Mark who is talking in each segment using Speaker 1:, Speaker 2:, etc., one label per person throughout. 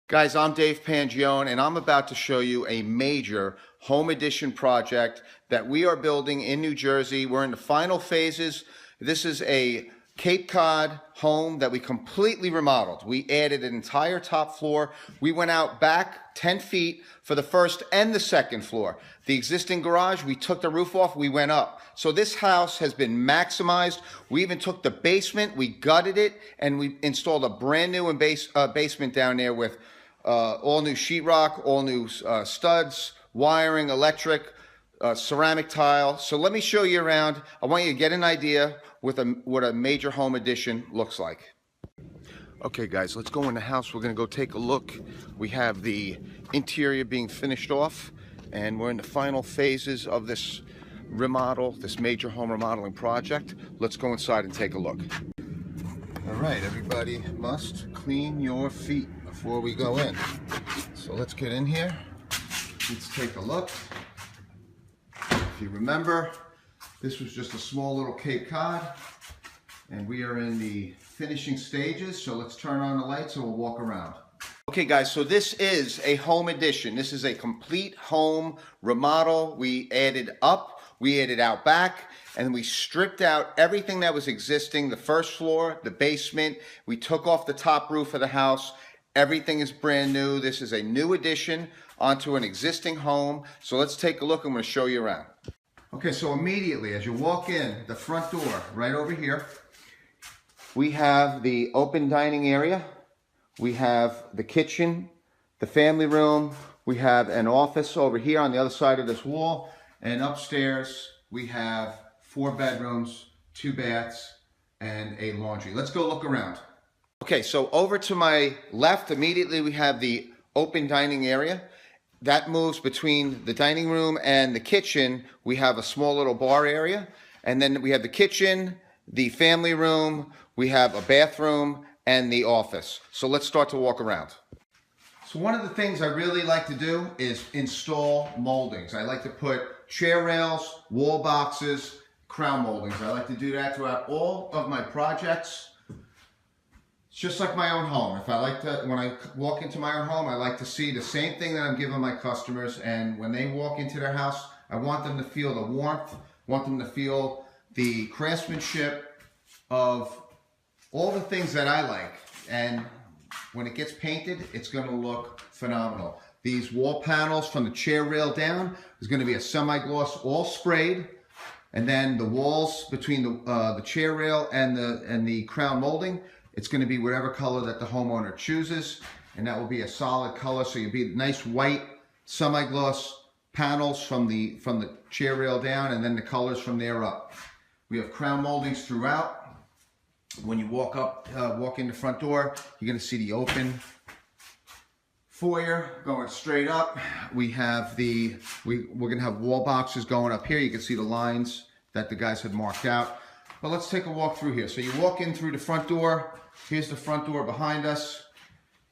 Speaker 1: Guys, I'm Dave Pangione, and I'm about to show you a major home addition project that we are building in New Jersey. We're in the final phases. This is a Cape Cod home that we completely remodeled. We added an entire top floor. We went out back 10 feet for the first and the second floor. The existing garage, we took the roof off, we went up. So this house has been maximized. We even took the basement, we gutted it, and we installed a brand new basement down there with all new sheetrock, all new studs, wiring, electric, ceramic tile. So let me show you around. I want you to get an idea with what a major home addition looks like. Okay guys, let's go in the house. We're gonna go take a look. We have the interior being finished off, and we're in the final phases of this remodel, this major home remodeling project. Let's go inside and take a look. All right, everybody must clean your feet before we go in. So let's get in here. Let's take a look. If you remember, this was just a small little Cape Cod, and we are in the finishing stages. So let's turn on the lights and we'll walk around. Okay guys, so this is a home addition. This is a complete home remodel. We added up, we added out back, and we stripped out everything that was existing, the first floor, the basement. We took off the top roof of the house. Everything is brand new. This is a new addition onto an existing home. So let's take a look. I'm going to show you around. Okay, so immediately as you walk in, the front door right over here, we have the open dining area. We have the kitchen, the family room. We have an office over here on the other side of this wall. And upstairs, we have 4 bedrooms, 2 baths, and a laundry. Let's go look around. Okay, so over to my left, immediately we have the open dining area. That moves between the dining room and the kitchen. We have a small little bar area. And then we have the kitchen, the family room, we have a bathroom, and the office. So let's start to walk around. So one of the things I really like to do is install moldings. I like to put chair rails, wall boxes, crown moldings. I like to do that throughout all of my projects. It's just like my own home. If I like to, when I walk into my own home, I like to see the same thing that I'm giving my customers. And when they walk into their house, I want them to feel the warmth, want them to feel the craftsmanship of all the things that I like. And when it gets painted, it's going to look phenomenal. These wall panels from the chair rail down is going to be a semi-gloss, all sprayed. And then the walls between the chair rail and the crown molding, it's going to be whatever color that the homeowner chooses, and that will be a solid color. So you'll be nice white semi-gloss panels from the chair rail down, and then the colors from there up. We have crown moldings throughout. When you walk in the front door, you're going to see the open foyer going straight up. We have we're going to have wall boxes going up here. You can see the lines that the guys had marked out. But let's take a walk through here. So you walk in through the front door. Here's the front door behind us.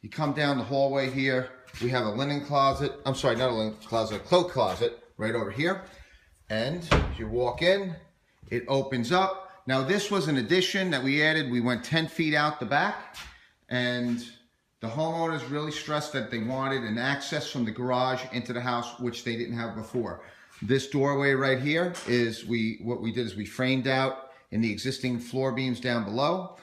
Speaker 1: You come down the hallway here. We have a linen closet. I'm sorry, not a linen closet, a cloak closet right over here. And as you walk in, it opens up. Now this was an addition that we added. We went 10 feet out the back, and the homeowners really stressed that they wanted an access from the garage into the house, which they didn't have before. This doorway right here is what we did is we framed out in the existing floor beams down below,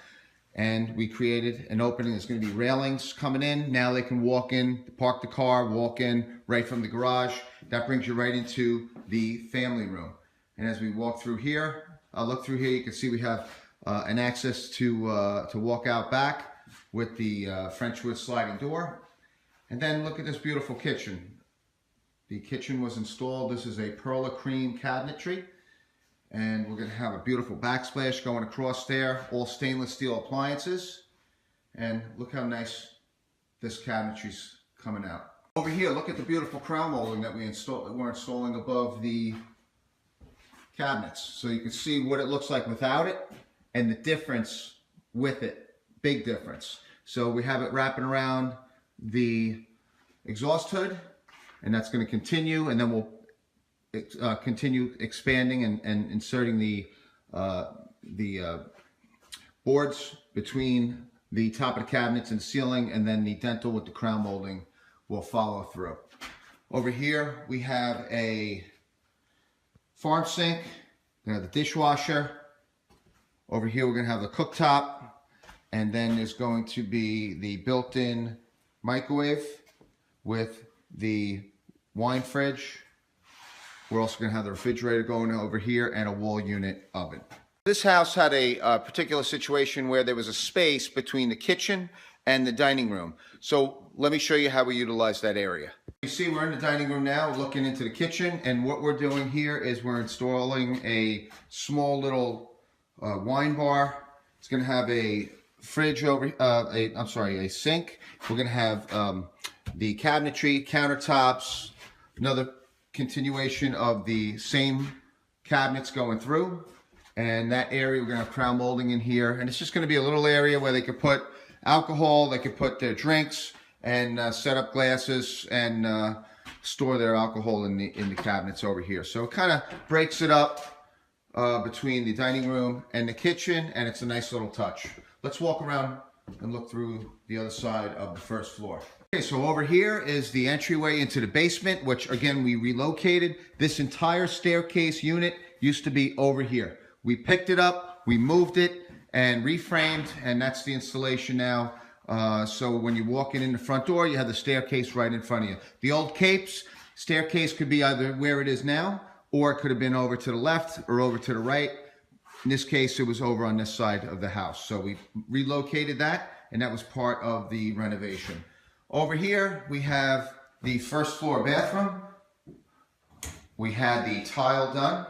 Speaker 1: and we created an opening. There's going to be railings coming in. Now they can walk in, park the car, walk in right from the garage. That brings you right into the family room. And as we walk through here, look through here, you can see we have an access to walk out back with the French wood sliding door. And then look at this beautiful kitchen. The kitchen was installed. This is a Perla Cream cabinetry. And we're going to have a beautiful backsplash going across there, all stainless steel appliances. And look how nice this cabinetry's coming out. Over here, look at the beautiful crown molding that we're installing above the cabinets. So you can see what it looks like without it and the difference with it. Big difference. So we have it wrapping around the exhaust hood, and that's going to continue, and then we'll continue expanding and inserting the boards between the top of the cabinets and ceiling, and then the dental with the crown molding will follow through. Over here we have a farm sink, we have the dishwasher. Over here we're going to have the cooktop, and then there's going to be the built-in microwave with the wine fridge. We're also going to have the refrigerator going over here and a wall unit oven. This house had a particular situation where there was a space between the kitchen and the dining room. So let me show you how we utilize that area. You see we're in the dining room now looking into the kitchen, and what we're doing here is we're installing a small little wine bar. It's going to have a fridge over, a sink. We're going to have the cabinetry, countertops, another continuation of the same cabinets going through. And that area, we're going to have crown molding in here. And it's just going to be a little area where they could put alcohol, they could put their drinks, and set up glasses and store their alcohol in the cabinets over here. So it kind of breaks it up between the dining room and the kitchen, and it's a nice little touch. Let's walk around and look through the other side of the first floor. Okay, so over here is the entryway into the basement, which again we relocated. This entire staircase unit used to be over here. We picked it up, we moved it, and reframed, and that's the installation now. So when you walk in the front door, you have the staircase right in front of you. The old Capes staircase could be either where it is now, or it could have been over to the left or over to the right. In this case, it was over on this side of the house. So we relocated that, and that was part of the renovation. Over here, we have the first floor bathroom. We had the tile done,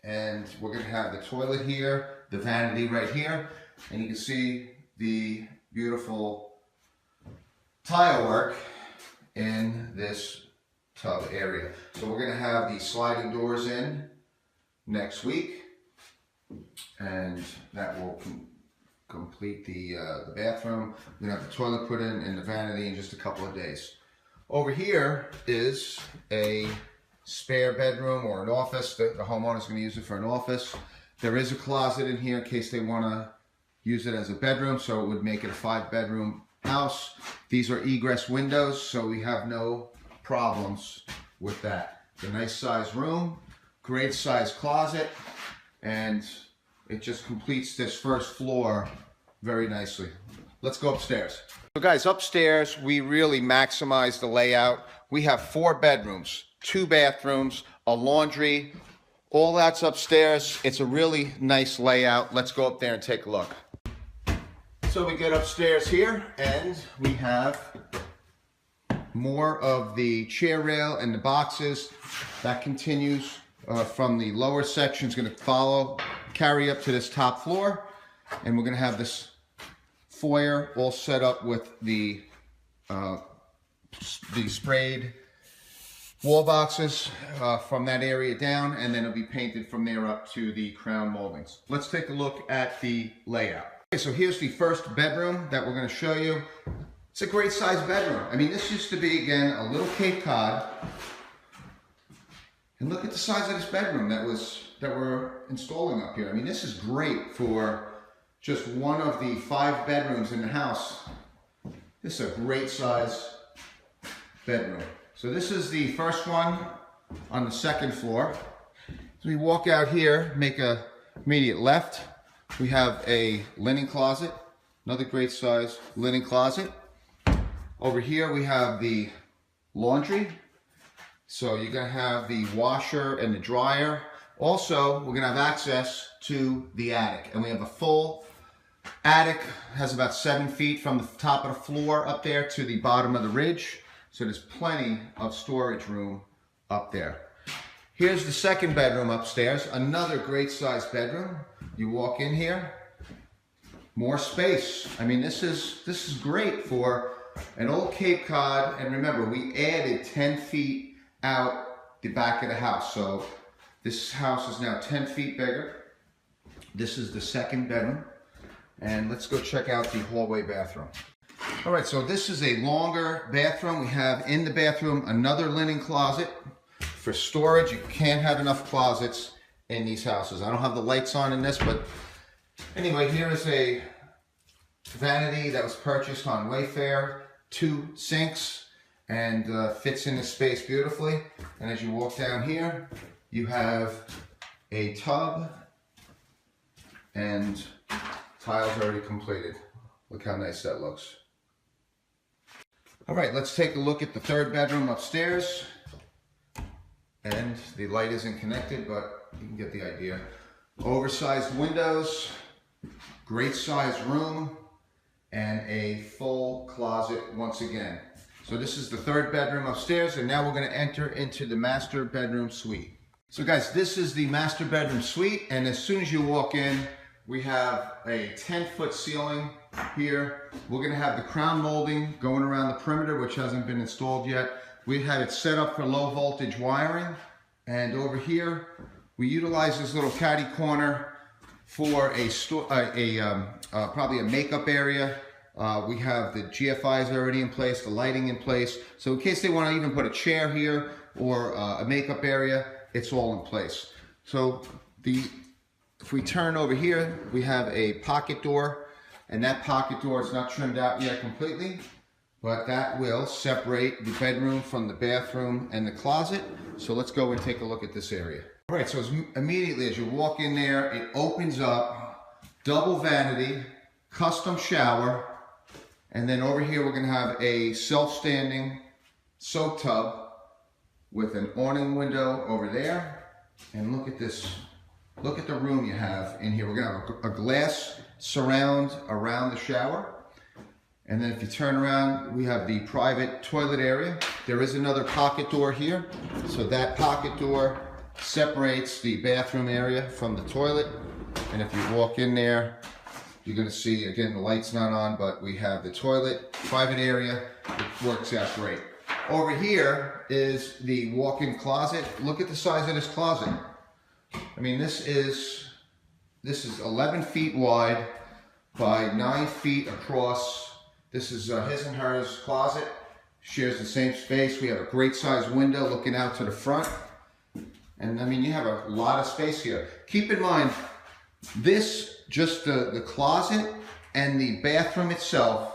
Speaker 1: and we're going to have the toilet here, the vanity right here, and you can see the beautiful tile work in this tub area. So we're going to have the sliding doors in next week, and that will complete the bathroom. We're going to have the toilet put in and the vanity in just a couple of days. Over here is a spare bedroom or an office. The homeowner's going to use it for an office. There is a closet in here in case they want to use it as a bedroom, so it would make it a 5-bedroom house. These are egress windows, so we have no problems with that. It's a nice sized room, great sized closet, and it just completes this first floor very nicely. Let's go upstairs. So guys, upstairs we really maximize the layout. We have 4 bedrooms, 2 bathrooms, a laundry. All that's upstairs. It's a really nice layout. Let's go up there and take a look. So we get upstairs here, and we have more of the chair rail and the boxes. That continues from the lower section. It's going to carry up to this top floor, and we're going to have this foyer all set up with the sprayed wall boxes from that area down, and then it'll be painted from there up to the crown moldings. Let's take a look at the layout. Okay, so here's the first bedroom that we're going to show you. It's a great sized bedroom. I mean, this used to be, again, a little Cape Cod. And look at the size of this bedroom that we're installing up here. I mean, this is great for just one of the 5 bedrooms in the house. This is a great size bedroom. So this is the first one on the second floor. So we walk out here, make a immediate left. We have a linen closet, another great size linen closet. Over here we have the laundry. So you're going to have the washer and the dryer. Also, we're going to have access to the attic. And we have a full attic, has about 7 feet from the top of the floor up there to the bottom of the ridge. So there's plenty of storage room up there. Here's the second bedroom upstairs, another great sized bedroom. You walk in here, more space. I mean, this is great for an old Cape Cod. And remember, we added 10 feet out the back of the house. So this house is now 10 feet bigger. This is the second bedroom. And let's go check out the hallway bathroom. All right, so this is a longer bathroom. We have in the bathroom another linen closet for storage. You can't have enough closets in these houses. I don't have the lights on in this, but anyway, here is a vanity that was purchased on Wayfair, 2 sinks, and fits in the space beautifully. And as you walk down here, you have a tub and tiles already completed. Look how nice that looks. All right, let's take a look at the 3rd bedroom upstairs. And the light isn't connected, but you can get the idea. Oversized windows, great sized room, and a full closet once again. So this is the 3rd bedroom upstairs, and now we're going to enter into the master bedroom suite. So guys, this is the master bedroom suite, and as soon as you walk in, we have a 10-foot ceiling here. We're going to have the crown molding going around the perimeter, which hasn't been installed yet. We have it set up for low voltage wiring, and over here we utilize this little caddy corner for probably a makeup area. We have the GFIs already in place, the lighting in place. So in case they want to even put a chair here or a makeup area, it's all in place. So if we turn over here, we have a pocket door, and that pocket door is not trimmed out yet completely, but that will separate the bedroom from the bathroom and the closet. So let's go and take a look at this area. All right, so immediately as you walk in there, it opens up, double vanity, custom shower, and then over here we're going to have a self-standing soak tub with an awning window over there. And look at this, look at the room you have in here. We're going to have a glass surround around the shower. And then if you turn around, we have the private toilet area. There is another pocket door here. So that pocket door separates the bathroom area from the toilet. And if you walk in there, you're going to see, again, the light's not on, but we have the toilet, private area. It works out great. Over here is the walk-in closet. Look at the size of this closet. I mean, this is 11 feet wide by 9 feet across. This is his and hers closet. Shares the same space. We have a great sized window looking out to the front. And I mean, you have a lot of space here. Keep in mind, just the closet and the bathroom itself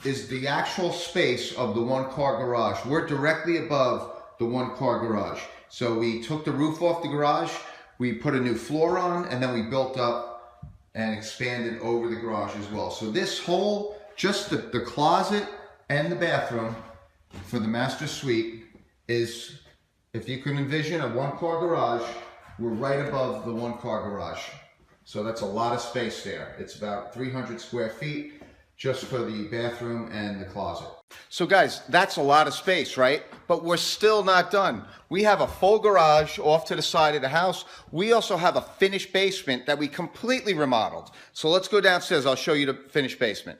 Speaker 1: is the actual space of the 1-car garage. We're directly above the 1-car garage. So we took the roof off the garage, we put a new floor on, and then we built up and expanded over the garage as well. So this whole, just the closet and the bathroom for the master suite is, if you can envision a 1-car garage, we're right above the 1-car garage. So that's a lot of space there. It's about 300 square feet just for the bathroom and the closet. So guys, that's a lot of space, right? But we're still not done. We have a full garage off to the side of the house. We also have a finished basement that we completely remodeled. So let's go downstairs. I'll show you the finished basement.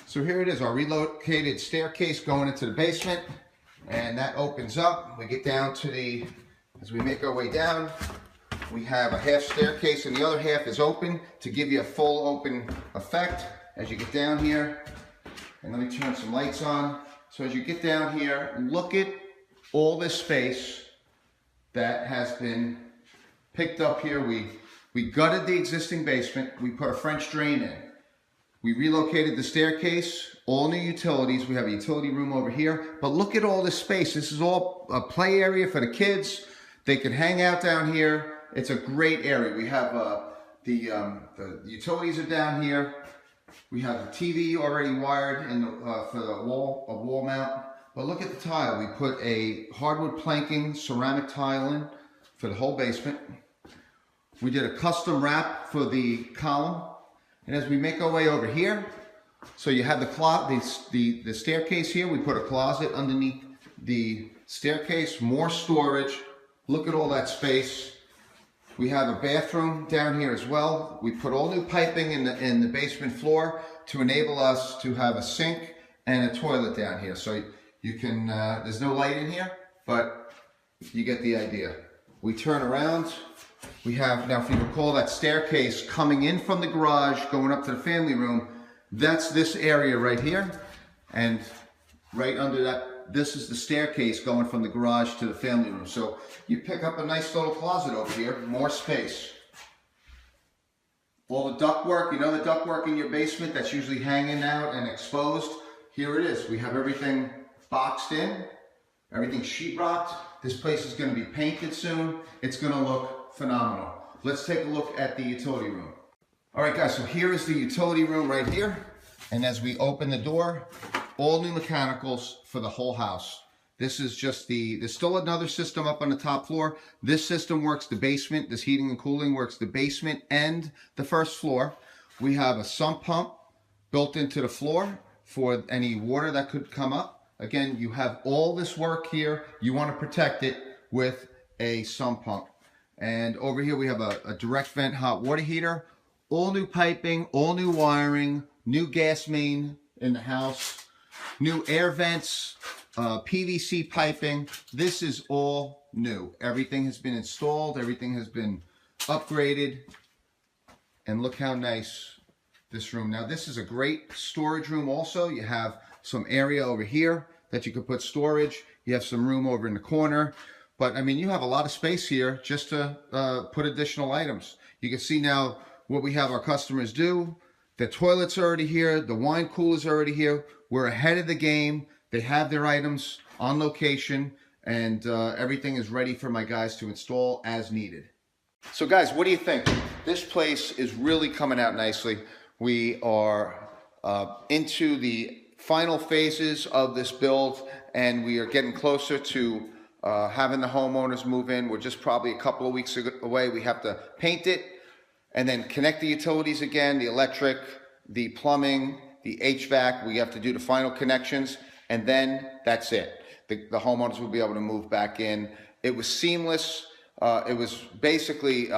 Speaker 1: So here it is, our relocated staircase going into the basement. And that opens up. We get down to as we make our way down, we have a half staircase and the other half is open to give you a full open effect as you get down here. And let me turn some lights on. So as you get down here, look at all this space that has been picked up here. We gutted the existing basement. We put a French drain in. We relocated the staircase, all new utilities. We have a utility room over here. But look at all this space. This is all a play area for the kids. They can hang out down here. It's a great area. We have the utilities are down here. We have the TV already wired in for the wall mount. But look at the tile. We put a hardwood planking ceramic tile in for the whole basement. We did a custom wrap for the column. And as we make our way over here, so you have the staircase here. We put a closet underneath the staircase, more storage. Look at all that space. We have a bathroom down here as well. We put all new piping in the basement floor to enable us to have a sink and a toilet down here. So you can, there's no light in here, but you get the idea. We turn around. We have, now if you recall that staircase coming in from the garage, going up to the family room, that's this area right here. And right under that, this is the staircase going from the garage to the family room. So you pick up a nice little closet over here, more space. All the ductwork, you know the ductwork in your basement that's usually hanging out and exposed? Here it is. We have everything boxed in, everything sheetrocked. This place is going to be painted soon. It's going to look phenomenal. Let's take a look at the utility room. All right, guys, so here is the utility room right here. And as we open the door, all new mechanicals for the whole house. This is just there's still another system up on the top floor. This system works the basement. This heating and cooling works the basement and the first floor. We have a sump pump built into the floor for any water that could come up. Again, you have all this work here. You want to protect it with a sump pump. And over here we have a direct vent hot water heater. All new piping, all new wiring, new gas main in the house, new air vents, PVC piping. This is all new. Everything has been installed. Everything has been upgraded. And look how nice this room. Now this is a great storage room also. You have some area over here that you could put storage. You have some room over in the corner. But I mean, you have a lot of space here just to put additional items. You can see now what we have our customers do. The toilet's already here. The wine cooler's already here. We're ahead of the game. They have their items on location, and everything is ready for my guys to install as needed. So guys, what do you think? This place is really coming out nicely. We are into the final phases of this build, and we are getting closer to having the homeowners move in. We're just probably a couple of weeks away. We have to paint it and then connect the utilities again, the electric, the plumbing, the HVAC. We have to do the final connections. And then that's it. The homeowners will be able to move back in. It was seamless. It was basically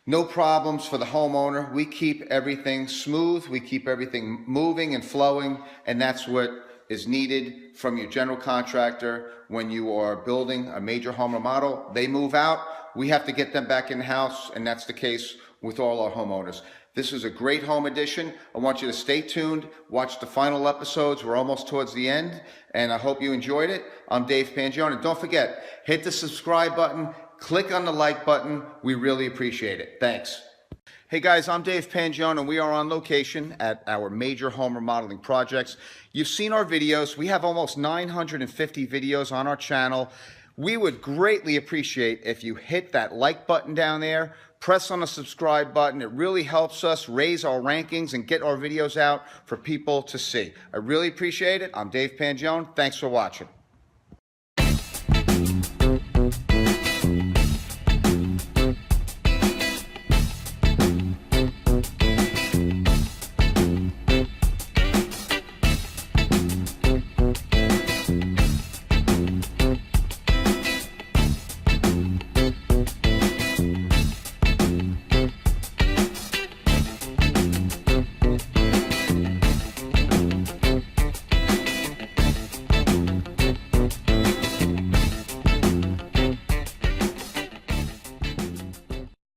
Speaker 1: no problems for the homeowner. We keep everything smooth. We keep everything moving and flowing. And that's what is needed from your general contractor when you are building a major home remodel. They move out. We have to get them back in the house. And that's the case with all our homeowners. This is a great home edition. I want you to stay tuned, watch the final episodes. We're almost towards the end, and I hope you enjoyed it. I'm Dave Pangione, and don't forget, hit the subscribe button, click on the like button. We really appreciate it. Thanks. Hey guys, I'm Dave Pangione, and we are on location at our major home remodeling projects. You've seen our videos. We have almost 950 videos on our channel. We would greatly appreciate if you hit that like button down there, press on the subscribe button. It really helps us raise our rankings and get our videos out for people to see. I really appreciate it. I'm Dave Pangione. Thanks for watching.